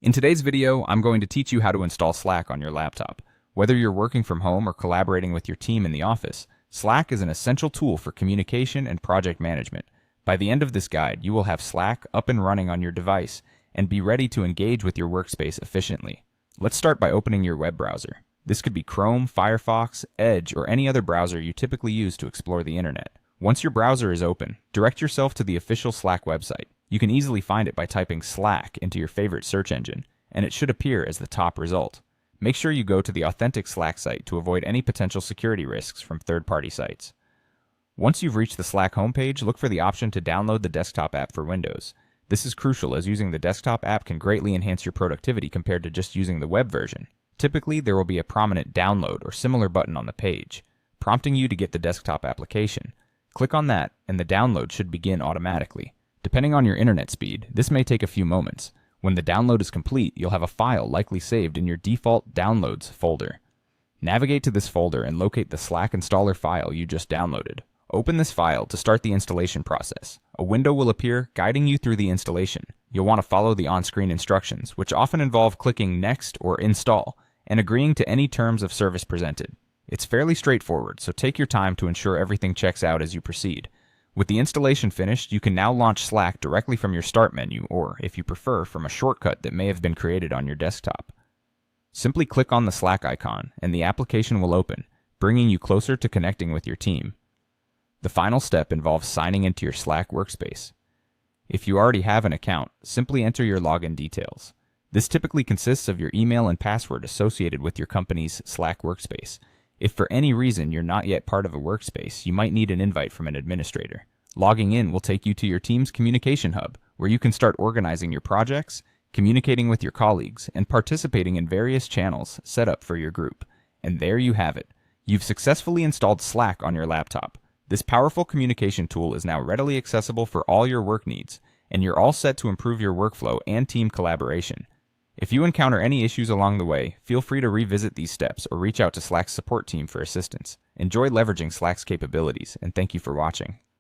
In today's video, I'm going to teach you how to install Slack on your laptop. Whether you're working from home or collaborating with your team in the office, Slack is an essential tool for communication and project management. By the end of this guide, you will have Slack up and running on your device and be ready to engage with your workspace efficiently. Let's start by opening your web browser. This could be Chrome, Firefox, Edge, or any other browser you typically use to explore the internet. Once your browser is open, direct yourself to the official Slack website. You can easily find it by typing Slack into your favorite search engine, and it should appear as the top result. Make sure you go to the authentic Slack site to avoid any potential security risks from third-party sites. Once you've reached the Slack homepage, look for the option to download the desktop app for Windows. This is crucial as using the desktop app can greatly enhance your productivity compared to just using the web version. Typically, there will be a prominent download or similar button on the page, prompting you to get the desktop application. Click on that, and the download should begin automatically. Depending on your internet speed, this may take a few moments. When the download is complete, you'll have a file likely saved in your default Downloads folder. Navigate to this folder and locate the Slack installer file you just downloaded. Open this file to start the installation process. A window will appear guiding you through the installation. You'll want to follow the on-screen instructions, which often involve clicking Next or Install and agreeing to any terms of service presented. It's fairly straightforward, so take your time to ensure everything checks out as you proceed. With the installation finished, you can now launch Slack directly from your Start menu or, if you prefer, from a shortcut that may have been created on your desktop. Simply click on the Slack icon and the application will open, bringing you closer to connecting with your team. The final step involves signing into your Slack workspace. If you already have an account, simply enter your login details. This typically consists of your email and password associated with your company's Slack workspace. If for any reason you're not yet part of a workspace, you might need an invite from an administrator. Logging in will take you to your team's communication hub, where you can start organizing your projects, communicating with your colleagues, and participating in various channels set up for your group. And there you have it. You've successfully installed Slack on your laptop. This powerful communication tool is now readily accessible for all your work needs, and you're all set to improve your workflow and team collaboration. If you encounter any issues along the way, feel free to revisit these steps or reach out to Slack's support team for assistance. Enjoy leveraging Slack's capabilities, and thank you for watching.